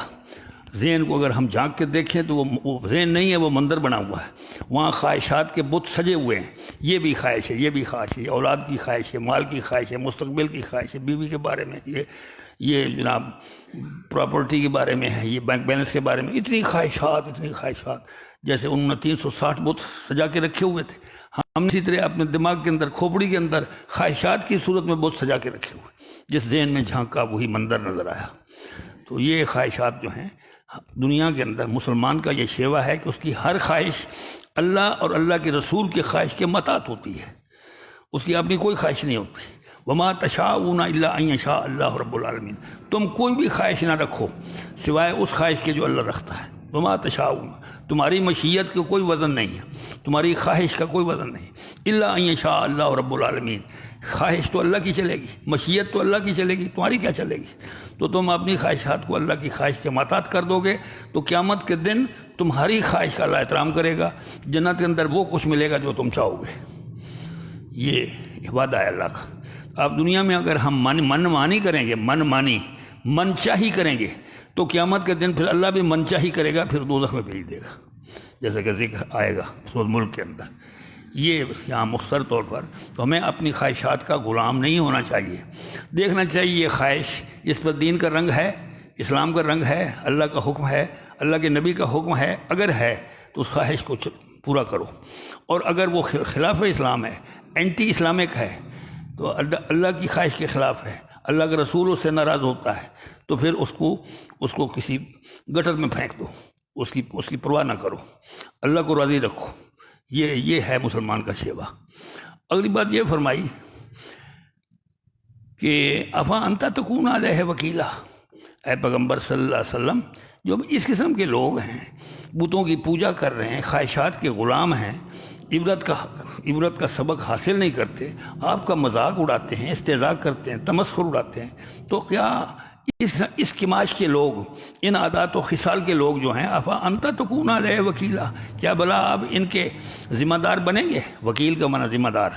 ذہن کو اگر ہم جھانک کے دیکھیں تو وہ ذہن نہیں ہے، وہ مندر بنا ہوا ہے. وہاں خواہشات کے بت سجے ہوئے ہیں. یہ بھی خواہش ہے، یہ بھی خواہش ہے، اولاد کی خواہش ہے، مال کی خواہش ہے، مستقبل کی خواہش ہے، بیوی کے بارے میں، یہ جناب پراپرٹی کے بارے میں ہے، یہ بینک بیلنس کے بارے میں. اتنی خواہشات جیسے انہوں نے 360 بت سجا کے رکھے ہوئے تھے. ہم اسی طرح اپنے دماغ کے اندر، کھوپڑی کے اندر خواہشات کی صورت میں بت سجا کے رکھے ہوئے. جس ذہن میں جھانکا وہی مندر نظر آیا. تو یہ خواہشات جو ہیں دنیا کے اندر، مسلمان کا یہ شیوا ہے کہ اس کی ہر خواہش اللہ اور اللہ کے رسول کے خواہش کے مطابق ہوتی ہے، اس کی اپنی کوئی خواہش نہیں ہوتی. وما تشاءون الا ان یشاء اللہ رب العالمین. تم کوئی بھی خواہش نہ رکھو سوائے اس خواہش کے جو اللہ رکھتا ہے. وما تشاءون، تمہاری مشیت کا کوئی وزن نہیں ہے، تمہاری خواہش کا کوئی وزن نہیں. الا ان یشاء اللہ رب العالمین، خواہش تو اللہ کی چلے گی، مشیت تو اللہ کی چلے گی، تمہاری کیا چلے گی؟ تو تم اپنی خواہشات کو اللہ کی خواہش کے مطابق کر دو گے تو قیامت کے دن تمہاری خواہش کا اللہ احترام کرے گا. جنت کے اندر وہ کچھ ملے گا جو تم چاہو گے. یہ وعدہ ہے اللہ کا. اب دنیا میں اگر ہم من مانی کریں گے، من چاہی کریں گے تو قیامت کے دن پھر اللہ بھی من چاہی کرے گا، پھر دوزخ میں بھیج دے گا، جیسا کہ ذکر آئے گا سورۃ ملک کے اندر. یہ یہاں مختصر طور پر تو ہمیں اپنی خواہشات کا غلام نہیں ہونا چاہیے. دیکھنا چاہیے یہ خواہش اس پر دین کا رنگ ہے، اسلام کا رنگ ہے، اللہ کا حکم ہے، اللہ کے نبی کا حکم ہے. اگر ہے تو اس خواہش کو پورا کرو، اور اگر وہ خلاف اسلام ہے، اینٹی اسلامک ہے، تو اللہ کی خواہش کے خلاف ہے، اللہ کے رسول اس سے ناراض ہوتا ہے، تو پھر اس کو کسی گٹر میں پھینک دو، اس کی پرواہ نہ کرو، اللہ کو راضی رکھو. یہ ہے مسلمان کا شیوا. اگلی بات یہ فرمائی کہ افا انت تکون علیہ وکیلا. اے پیغمبر صلی اللہ علیہ وسلم، جو اس قسم کے لوگ ہیں، بتوں کی پوجا کر رہے ہیں، خواہشات کے غلام ہیں، عبرت کا سبق حاصل نہیں کرتے، آپ کا مذاق اڑاتے ہیں، استہزاء کرتے ہیں، تمسخر اڑاتے ہیں، تو کیا اس کماش کے لوگ، ان عادات و خصال کے لوگ جو ہیں، افا انت تکون علیہ وکیلا، کیا بلا آپ ان کے ذمہ دار بنیں گے؟ وکیل کا معنی ذمہ دار.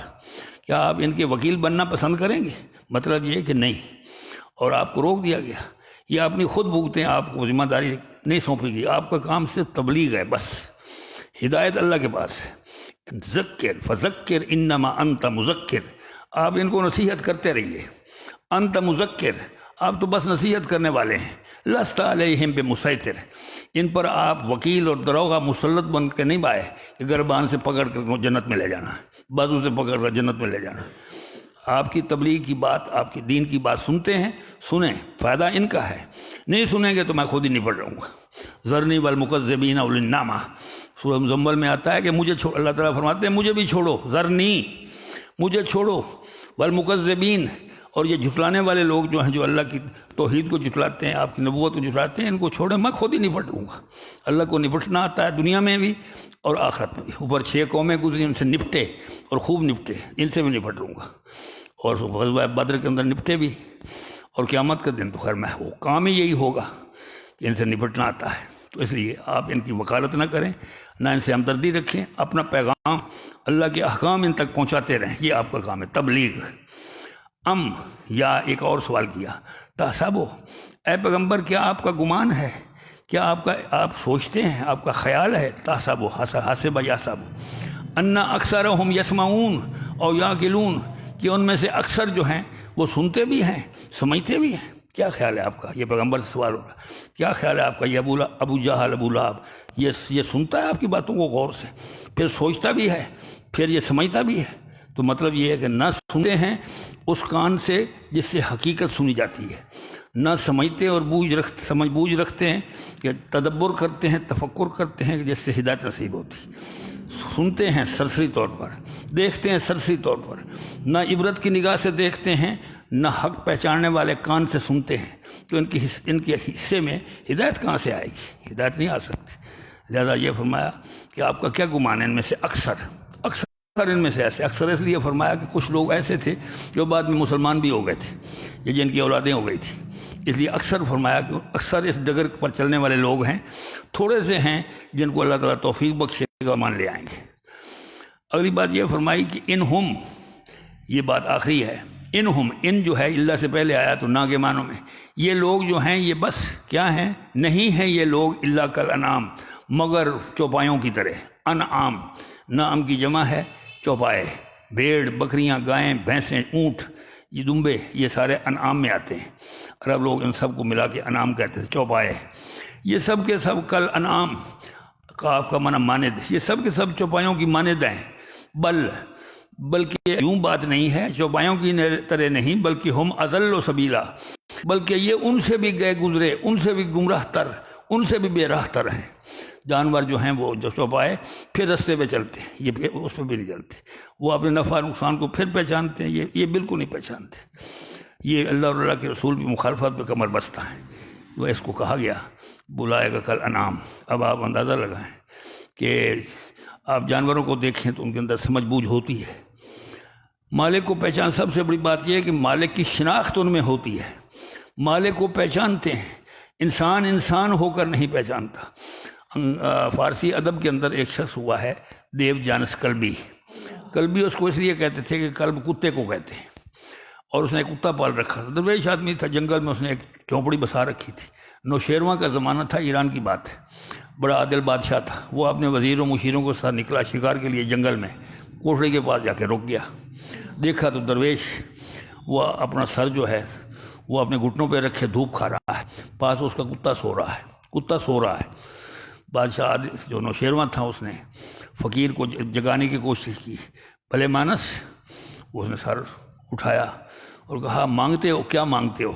کیا آپ ان کے وکیل بننا پسند کریں گے؟ مطلب یہ کہ نہیں، اور آپ کو روک دیا گیا. یہ اپنی خود بھوگتے ہیں، آپ کو ذمہ داری نہیں سونپی گئی. آپ کا کام صرف تبلیغ ہے، بس ہدایت اللہ کے پاس ہے. ذکر فذکر انما انت مذکر. آپ ان کو نصیحت کرتے رہیے. انت مذکر، آپ تو بس نصیحت کرنے والے ہیں. لست علیہم بمسیطر، ان پر آپ وکیل اور دروغہ مسلط بن کے نہیں آئے کہ گربان سے پکڑ کر جنت میں لے جانا، بازو سے پکڑ کر جنت میں لے جانا. آپ کی تبلیغ کی بات، آپ کی دین کی بات سنتے ہیں، سنیں، فائدہ ان کا ہے. نہیں سنیں گے تو میں خود ہی نپٹ رہوں گا. ذرنی والمکذبین اولی النعمہ، سورہ مزمل میں آتا ہے کہ مجھے اللہ تعالیٰ فرماتے ہیں مجھے بھی چھوڑو، ذرنی، مجھے چھوڑو، والمکذبین، اور یہ جھٹلانے والے لوگ جو ہیں، جو اللہ کی توحید کو جھٹلاتے ہیں، آپ کی نبوت کو جھٹلاتے ہیں، ان کو چھوڑیں، میں خود ہی نپٹ لوں گا. اللہ کو نپٹنا آتا ہے دنیا میں بھی اور آخرت میں بھی. اوپر 6 قومیں گزری، ان سے نپٹے اور خوب نپٹے، ان سے بھی نپٹ لوں گا. اور غزوہ بدر کے اندر نپٹے بھی، اور قیامت کا دن تو خیر میں وہ کام ہی یہی ہوگا کہ ان سے نپٹنا آتا ہے. تو اس لیے آپ ان کی وکالت نہ کریں، نہ ان سے ہمدردی رکھیں، اپنا پیغام، اللہ کے احکام ان تک پہنچاتے رہیں. یہ آپ کا کام ہے، تبلیغ. یا ایک اور سوال کیا، تحسبو، اے پیغمبر کیا آپ کا گمان ہے، کیا آپ سوچتے ہیں، آپ کا خیال ہے، تحسبو حاسب یحسب، ان اکثرہم یسمعون او یعقلون، کہ ان میں سے اکثر جو ہیں وہ سنتے بھی ہیں، سمجھتے بھی ہیں. کیا خیال ہے آپ کا؟ یہ پیغمبر سے سوال ہوگا، کیا خیال ہے آپ کا؟ یہ ابو جہل ابو لہب یہ سنتا ہے آپ کی باتوں کو غور سے، پھر سوچتا بھی ہے، پھر یہ سمجھتا بھی ہے؟ تو مطلب یہ ہے کہ نہ سنتے ہیں اس کان سے جس سے حقیقت سنی جاتی ہے، نہ سمجھتے اور سمجھ بوجھ رکھتے ہیں کہ تدبر کرتے ہیں، تفکر کرتے ہیں جس سے ہدایت نصیب ہوتی۔ سنتے ہیں سرسری طور پر، دیکھتے ہیں سرسری طور پر، نہ عبرت کی نگاہ سے دیکھتے ہیں، نہ حق پہچاننے والے کان سے سنتے ہیں، تو ان کے حصے میں ہدایت کہاں سے آئے گی؟ ہدایت نہیں آ سکتی۔ لہذا یہ فرمایا کہ آپ کا کیا گمان ہے ان میں سے اکثر ان میں سے ایسے، اکثر اس لیے فرمایا کہ کچھ لوگ ایسے تھے جو بعد میں مسلمان بھی ہو گئے تھے، یہ جن کی اولادیں ہو گئی تھی، اس لیے اکثر فرمایا کہ اکثر اس ڈگر پر چلنے والے لوگ ہیں، تھوڑے سے ہیں جن کو اللہ تعالیٰ توفیق بخشے گا مان لے آئیں گے۔ اگلی بات یہ فرمائی کہ انہم، یہ بات آخری ہے، انہم، ان جو ہے اللہ سے پہلے آیا تو نہ کے معنوں میں، یہ لوگ جو ہیں یہ بس کیا ہیں؟ نہیں ہیں یہ لوگ الا کالانعام، مگر چوپایوں کی طرح۔ انعام، نعم کی جمع ہے چوپائے، بھیڑ، بکریاں، گائیں، بھینسیں، اونٹ، یہ دمبے، یہ سارے انعام میں آتے ہیں۔ عرب لوگ ان سب کو ملا کے انعام کہتے تھے، چوپائے۔ یہ سب کے سب کل انعام، کاف کا معنی مانند، یہ سب کے سب چوپایوں کی مانند ہیں۔ بلکہ یوں بات نہیں ہے، چوپایوں کی طرح نہیں، بلکہ ہم اضل و سبیلا، بلکہ یہ ان سے بھی گئے گزرے، ان سے بھی گمراہ تر، ان سے بھی بے راہ تر ہیں۔ جانور جو ہیں وہ جو چوپائے پھر رستے پہ چلتے ہیں، یہ اس پہ بھی نہیں چلتے، وہ اپنے نفع نقصان کو پھر پہچانتے ہیں، یہ بالکل نہیں پہچانتے۔ یہ اللہ اور اللہ کے رسول کی مخالفت پہ کمر بستہ ہے، وہ اس کو کہا گیا بلائے گا کل انعام۔ اب آپ اندازہ لگائیں کہ آپ جانوروں کو دیکھیں تو ان کے اندر سمجھ بوجھ ہوتی ہے، مالک کو پہچان، سب سے بڑی بات یہ ہے کہ مالک کی شناخت ان میں ہوتی ہے، مالک کو پہچانتے ہیں، انسان ہو کر نہیں پہچانتا۔ فارسی ادب کے اندر ایک شخص ہوا ہے دیو جانس کلبی اس کو اس لیے کہتے تھے کہ کلب کتے کو کہتے ہیں، اور اس نے ایک کتا پال رکھا تھا، درویش آدمی تھا، جنگل میں اس نے ایک جھونپڑی بسا رکھی تھی، نوشیرواں کا زمانہ تھا، ایران کی بات ہے، بڑا عادل بادشاہ تھا، وہ اپنے وزیروں مشیروں کے ساتھ نکلا شکار کے لیے جنگل میں، کوٹڑی کے پاس جا کے رک گیا، دیکھا تو درویش وہ اپنا سر جو ہے وہ اپنے گھٹنوں پہ رکھے دھوپ کھا رہا ہے، پاس اس کا کتا سو رہا ہے۔ بادشاہ جو نوشیرواں تھا اس نے فقیر کو جگانے کی کوشش کی، بھلے مانس، اس نے سر اٹھایا اور کہا مانگتے ہو، کیا مانگتے ہو،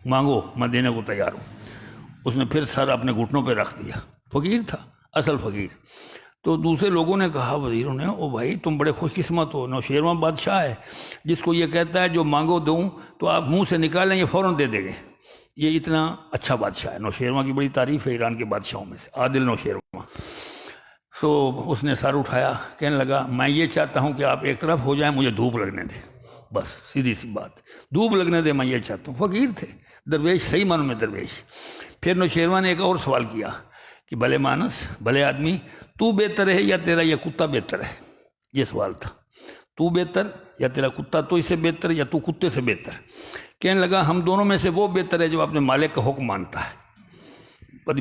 مانگو میں دینے کو تیار ہوں۔ اس نے پھر سر اپنے گھٹنوں پہ رکھ دیا، فقیر تھا، اصل فقیر۔ تو دوسرے لوگوں نے کہا، وزیروں نے، او بھائی تم بڑے خوش قسمت ہو، نوشیرواں بادشاہ ہے جس کو یہ کہتا ہے جو مانگو دوں تو آپ منہ سے نکالیں یہ فوراً دے دیں گے، یہ اتنا اچھا بادشاہ ہے۔ نوشیرواں کی بڑی تعریف ہے ایران کے بادشاہوں میں سے، عادل نوشیرواں۔ تو اس نے سر اٹھایا، کہنے لگا میں یہ چاہتا ہوں کہ آپ ایک طرف ہو جائیں، مجھے دھوپ لگنے دیں، بس سیدھی سی بات، دھوپ لگنے دیں، میں یہ چاہتا ہوں۔ فقیر تھے، درویش، صحیح معنوں میں درویش۔ پھر نوشیرواں نے ایک اور سوال کیا کہ بھلے مانس، بھلے آدمی، تو بہتر ہے یا تیرا یہ کتا بہتر ہے؟ یہ سوال تھا، تو بہتر یا تیرا کتا تو اس سے بہتر یا تو کتے سے بہتر؟ کہنے لگا ہم دونوں میں سے وہ بہتر ہے جو اپنے مالک کا حکم مانتا ہے۔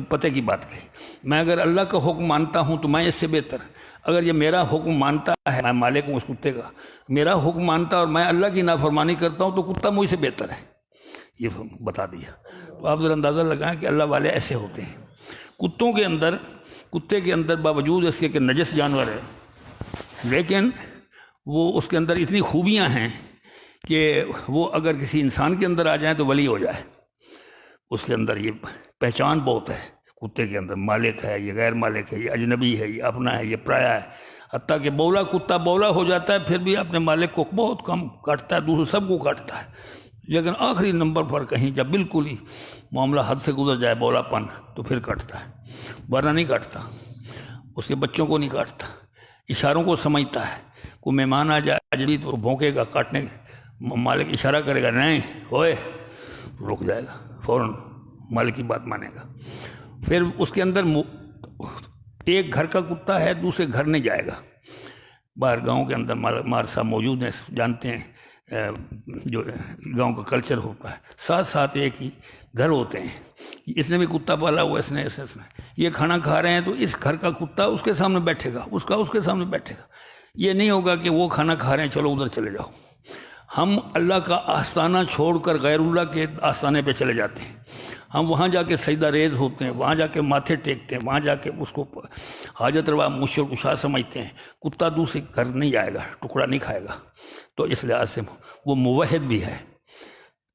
پتہ کی بات کہی، میں اگر اللہ کا حکم مانتا ہوں تو میں اس سے بہتر، اگر یہ میرا حکم مانتا ہے، میں مالک ہوں اس کتے کا، میرا حکم مانتا اور میں اللہ کی نافرمانی کرتا ہوں تو کتا مجھ سے بہتر ہے، یہ بتا دیا۔ تو آپ ذرا اندازہ لگائیں کہ اللہ والے ایسے ہوتے ہیں۔ کتے کے اندر باوجود اس کے کہ نجس جانور ہے، لیکن وہ اس کے اندر اتنی خوبیاں ہیں کہ وہ اگر کسی انسان کے اندر آ جائیں تو ولی ہو جائے۔ اس کے اندر یہ پہچان بہت ہے، کتے کے اندر مالک ہے، یہ غیر مالک ہے، یہ اجنبی ہے، یہ اپنا ہے، یہ پرایا ہے، حتیٰ کہ بولا کتا بولا ہو جاتا ہے پھر بھی اپنے مالک کو بہت کم کاٹتا ہے، دوسرے سب کو کاٹتا ہے، لیکن آخری نمبر پر کہیں جب بالکل ہی معاملہ حد سے گزر جائے بولا پن تو پھر کاٹتا ہے، ورنہ نہیں کاٹتا، اس کے بچوں کو نہیں کاٹتا، اشاروں کو سمجھتا ہے، کوئی مہمان آ جائے اجنبی تو بھونکے گا، کاٹنے مالک اشارہ کرے گا نہیں ہوئے، رک جائے گا، فوراً مالک کی بات مانے گا۔ پھر اس کے اندر ایک گھر کا کتا ہے، دوسرے گھر نہیں جائے گا، باہر گاؤں کے اندر مار صاحب موجود ہیں، جانتے ہیں جو گاؤں کا کلچر ہوتا ہے، ساتھ ساتھ ایک ہی گھر ہوتے ہیں، اس نے بھی کتا پالا ہوا، اس نے یہ کھانا کھا رہے ہیں تو اس گھر کا کتا اس کے سامنے بیٹھے گا، اس کا اس کے سامنے بیٹھے گا، یہ نہیں ہوگا کہ وہ کھانا کھا رہے ہیں چلو ادھر چلے جاؤ، ہم اللہ کا آستانہ چھوڑ کر غیر اللہ کے آستانے پہ چلے جاتے ہیں، ہم وہاں جا کے سجدہ ریز ہوتے ہیں، وہاں جا کے ماتھے ٹیکتے ہیں، وہاں جا کے اس کو حاجت روا مشکل کشا سمجھتے ہیں۔ کتا دوسرے گھر نہیں جائے گا، ٹکڑا نہیں کھائے گا۔ تو اس لحاظ سے وہ موحد بھی ہے،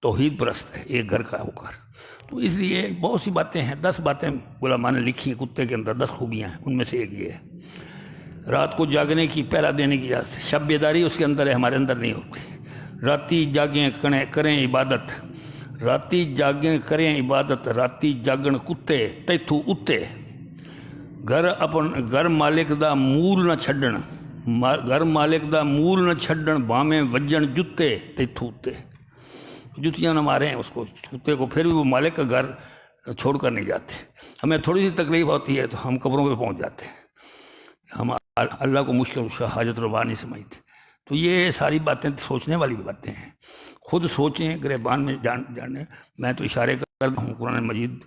توحید پرست ہے، ایک گھر کا ہو کر۔ تو اس لیے بہت سی باتیں ہیں، 10 باتیں علماء نے لکھی ہیں کتے کے اندر، 10 خوبیاں ہیں، ان میں سے ایک یہ ہے۔ رات کو جاگنے کی، پہرا دینے کی اجازت ہے، شب بیداری اس کے اندر ہے، ہمارے اندر نہیں ہوتی۔ راتی جاگیں کریں عبادت، راتی جاگیں کریں عبادت، راتی جاگن کتے تیتھو اتے، گھر مالک دا مول نہ چھڈن، گھر مالک دا مول نہ چھڈن، بھاویں وجن جتے تیتھو اتے، جتیاں نہ ماریں اس کو کتے کو، پھر بھی وہ مالک کا گھر چھوڑ کر نہیں جاتے۔ ہمیں تھوڑی سی تکلیف ہوتی ہے تو ہم قبروں پہ پہنچ جاتے ہیں، ہم اللہ کو مشکل حاجت روا نہیں سمجھتے۔ تو یہ ساری باتیں سوچنے والی باتیں ہیں، خود سوچیں، گریبان میں جانے۔ میں تو اشارے کرتا ہوں، قرآن مجید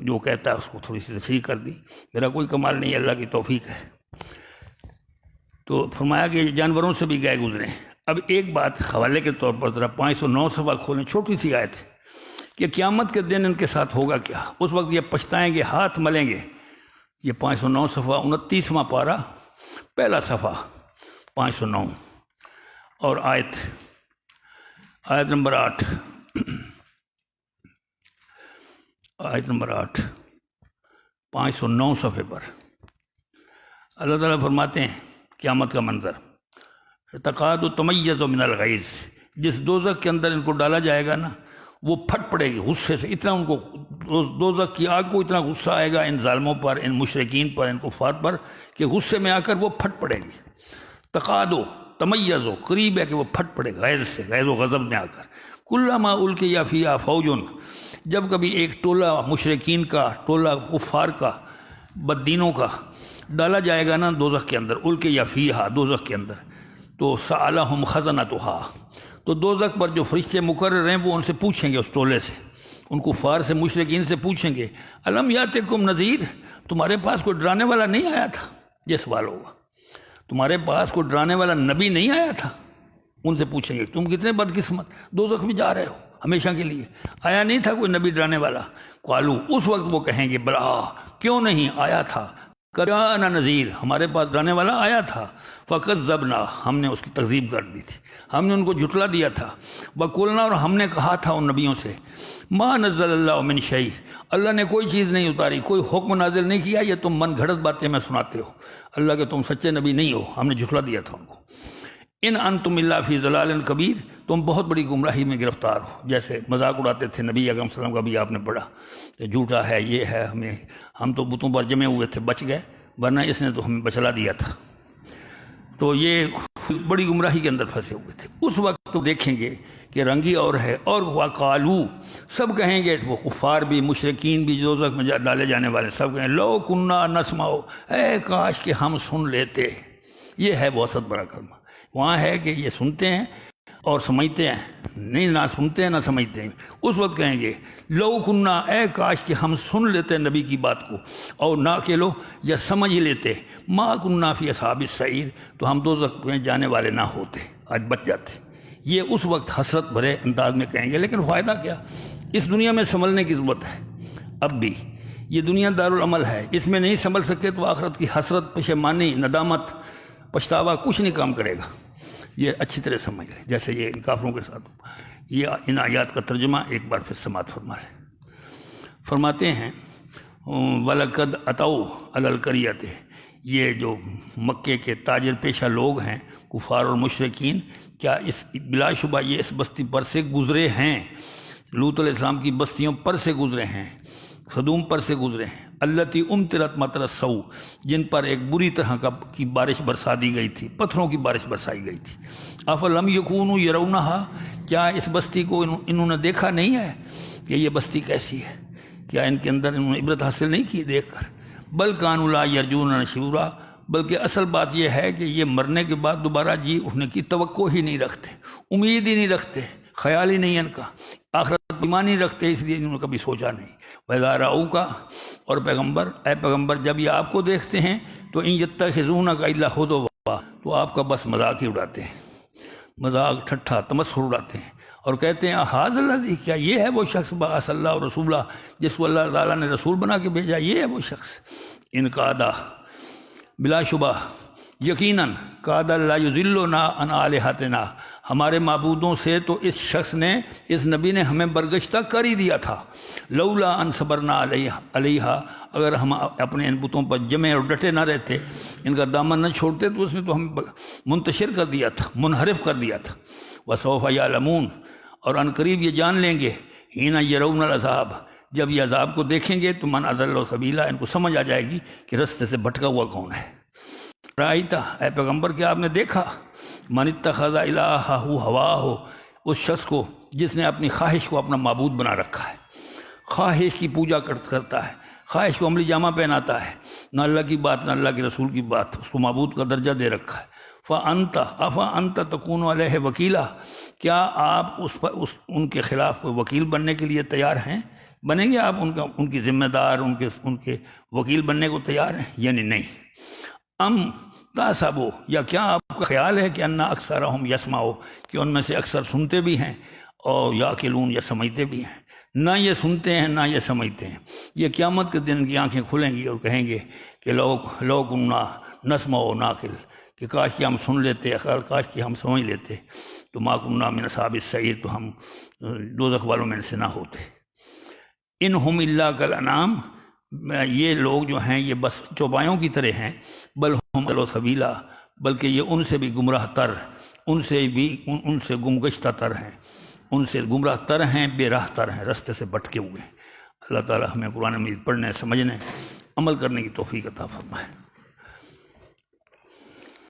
جو کہتا ہے اس کو تھوڑی سی تصحیح کر دی، میرا کوئی کمال نہیں، اللہ کی توفیق ہے۔ تو فرمایا کہ جانوروں سے بھی گئے گزرے۔ اب ایک بات حوالے کے طور پر ذرا 509 صفحہ کھولیں، چھوٹی سی آیت ہے کہ قیامت کے دن ان کے ساتھ ہوگا کیا، اس وقت یہ پچھتائیں گے، ہاتھ ملیں گے۔ یہ 509 صفحہ 29واں پارہ، پہلا صفحہ 509 اور آیت نمبر 8، آیت نمبر 8 509 صفحے پر اللہ تعالیٰ فرماتے ہیں قیامت کا منظر، تقاد تمیز من الغیظ، جس دوزخ کے اندر ان کو ڈالا جائے گا نا، وہ پھٹ پڑے گی غصے سے، اتنا ان کو دوزخ کی آگ کو اتنا غصہ آئے گا ان ظالموں پر، ان مشرکین پر، ان کفار پر، کہ غصے میں آ کر وہ پھٹ پڑے گی۔ تقادو تمیزو، قریب ہے کہ وہ پھٹ پڑے غیظ سے، غیظ و غضب میں آ کر۔ کلما القی فیہا فوج، جب کبھی ایک ٹولہ مشرکین کا، ٹولہ کفار کا، بددینوں کا ڈالا جائے گا نا دوزخ کے اندر، القی فیہا، دوزخ کے اندر، تو سألہم خزنتہا، تو دوزخ پر جو فرشتے مقرر ہیں وہ ان سے پوچھیں گے، اس ٹولے سے، ان کفار سے، مشرکین سے پوچھیں گے، الم یاتکم نذیر، تمہارے پاس کوئی ڈرانے والا نہیں آیا تھا؟ یہ سوال ہوگا، تمہارے پاس کوئی ڈرانے والا نبی نہیں آیا تھا؟ ان سے پوچھیں گے تم کتنے بدقسمت، دوزخ میں جا رہے ہو ہمیشہ کے لیے، آیا نہیں تھا کوئی نبی ڈرانے والا؟ قالو، اس وقت وہ کہیں گے بلا، کیوں نہیں آیا تھا، کرانا نذیر، ہمارے پاس ڈرانے والا آیا تھا، فکذبنا، ہم نے اس کی تکذیب کر دی تھی، ہم نے ان کو جھٹلا دیا تھا، وقلنا، اور ہم نے کہا تھا ان نبیوں سے، ما نزل اللہ من شیء، اللہ نے کوئی چیز نہیں اتاری، کوئی حکم نازل نہیں کیا، یہ تم من گھڑت باتیں میں سناتے ہو، اللہ کے تم سچے نبی نہیں ہو، ہم نے جھٹلا دیا تھا ان کو۔ ان انتم الا فی ضلال کبیر، تم بہت بڑی گمراہی میں گرفتار ہو، جیسے مذاق اڑاتے تھے نبی اکرم صلی اللہ علیہ وسلم کا بھی آپ نے پڑھا، کہ جھوٹا ہے، یہ ہے، ہم تو بتوں پر جمے ہوئے تھے، بچ گئے، ورنہ اس نے تو ہمیں بچلا دیا تھا۔ تو یہ بڑی گمراہی کے اندر پھنسے ہوئے تھے۔ اس وقت تو دیکھیں گے کہ رنگی اور ہے، اور وقالو، سب کہیں گے، وہ کفار بھی، مشرکین بھی، دوزخ میں ڈالے جانے والے سب کہیں، لو کننا نسمع، اے کاش کہ ہم سن لیتے۔ یہ ہے بہت بڑا کلمہ، وہاں ہے کہ یہ سنتے ہیں اور سمجھتے ہیں، نہیں نہ سنتے ہیں نہ سمجھتے ہیں۔ اس وقت کہیں گے لو کننا، اے کاش کہ ہم سن لیتے نبی کی بات کو، اور نہ کہ لو یا سمجھ ہی لیتے، ما کننا فی اصحاب السعیر، تو ہم دوزخ میں جانے والے نہ ہوتے، آج بچ جاتے۔ یہ اس وقت حسرت بھرے انداز میں کہیں گے، لیکن فائدہ کیا، اس دنیا میں سنبھلنے کی ضرورت ہے اب بھی، یہ دنیا دارالعمل ہے، اس میں نہیں سنبھل سکے تو آخرت کی حسرت، پشیمانی، ندامت، پچھتاوا کچھ نہیں کام کرے گا۔ یہ اچھی طرح سمجھ لیں، جیسے یہ ان کافروں کے ساتھ۔ یہ ان آیات کا ترجمہ ایک بار پھر سماعت فرما لیں۔ فرماتے ہیں وَلَقَدْ أَتَوْا عَلَى الْقَرْيَةِ، یہ جو مکے کے تاجر پیشہ لوگ ہیں، کفار اور مشرکین، کیا اس بلا شبہ یہ اس بستی پر سے گزرے ہیں، لوط علیہ السلام کی بستیوں پر سے گزرے ہیں، صدوم پر سے گزرے ہیں، التی امطرت مطر السوء، جن پر ایک بری طرح کی بارش برسا دی گئی تھی، پتھروں کی بارش برسائی گئی تھی۔ افلم یکونوا یرونہا، کیا اس بستی کو انہوں نے دیکھا نہیں ہے کہ یہ بستی کیسی ہے، کیا ان کے اندر انہوں نے عبرت حاصل نہیں کی دیکھ کر؟ بل کانوا لا یرجون نشورا، بلکہ اصل بات یہ ہے کہ یہ مرنے کے بعد دوبارہ جی اٹھنے کی توقع ہی نہیں رکھتے، امید ہی نہیں رکھتے، خیال ہی نہیں ان کا، آخرت ایمان نہیں رکھتے، اس لیے انہوں نے کبھی سوچا نہیں۔ وَإِذَا رَأَوْكَ، اور پیغمبر، اے پیغمبر، جب یہ آپ کو دیکھتے ہیں تو إِن يَتَّخِذُونَكَ إِلَّا هُزُوًا، تو آپ کا بس مذاق ہی اڑاتے ہیں۔ مذاق ٹھٹھا تمسخر اڑاتے ہیں اور کہتے ہیں حاض الذی، کیا یہ ہے وہ شخص بعث اللہ رسولہ، جس کو اللہ تعالیٰ نے رسول بنا کے بھیجا، یہ ہے وہ شخص؟ ان قعدہ، بلا شبہ یقیناً، قعدہ لا یضلنا عن آلہتنا، ہمارے معبودوں سے تو اس شخص نے، اس نبی نے ہمیں برگشتہ کر ہی دیا تھا۔ لولا ان صبرنا علیہا، اگر ہم اپنے ان بتوں پر جمے اور ڈٹے نہ رہتے، ان کا دامن نہ چھوڑتے، تو اس نے تو ہمیں منتشر کر دیا تھا، منحرف کر دیا تھا۔ وسوف یعلمون، اور ان قریب یہ جان لیں گے، حین یرون العذاب، جب یہ عذاب کو دیکھیں گے تو من اضل سبیلا، ان کو سمجھ آ جائے گی کہ رستے سے بھٹکا ہوا کون ہے۔ رائتا، اے پیغمبر، کیا آپ نے دیکھا، من اتخذ الہہ ہواہ، اس شخص کو جس نے اپنی خواہش کو اپنا معبود بنا رکھا ہے، خواہش کی پوجا کرتا ہے، خواہش کو عملی جامہ پہناتا ہے، نہ اللہ کی بات نہ اللہ کے رسول کی بات، اس کو معبود کا درجہ دے رکھا ہے۔ فَأَنْتَ تَكُونُ عَلَيْهِ وَكِيلًا، کیا آپ ان کے خلاف کوئی وکیل بننے کے لیے تیار ہیں؟ بنیں گے آپ ان کی ذمہ دار، ان کے وکیل بننے کو تیار ہیں؟ یعنی نہیں۔ ام تحسبوا، یا کیا آپ کا خیال ہے کہ انا اکثرہم یسمعوا، کہ ان میں سے اکثر سنتے بھی ہیں، اور یاقلون، یا سمجھتے بھی ہیں؟ نہ یہ سنتے ہیں نہ یہ سمجھتے ہیں۔ یہ قیامت کے دن کی آنکھیں کھلیں گی اور کہیں گے کہ لو کنا نسمع و ناقل، کہ کاش کہ ہم سن لیتے، کاش کہ ہم سمجھ لیتے، تو ما کنا من اصحاب السعیر، تو ہم دوزخ والوں میں سے نہ ہوتے۔ ان ہم الا کالانعام، یہ لوگ جو ہیں یہ بس چوپایوں کی طرح ہیں، بل ہم اضل سبیلا، بلکہ یہ ان سے بھی گمراہ تر، ان سے گمگشتہ تر ہیں، ان سے گمراہ تر ہیں، بے راہ تر ہیں، رستے سے بھٹکے ہوئے ہیں۔ اللہ تعالی ہمیں قرآن مجید پڑھنے، سمجھنے، عمل کرنے کی توفیق عطا فرمائے۔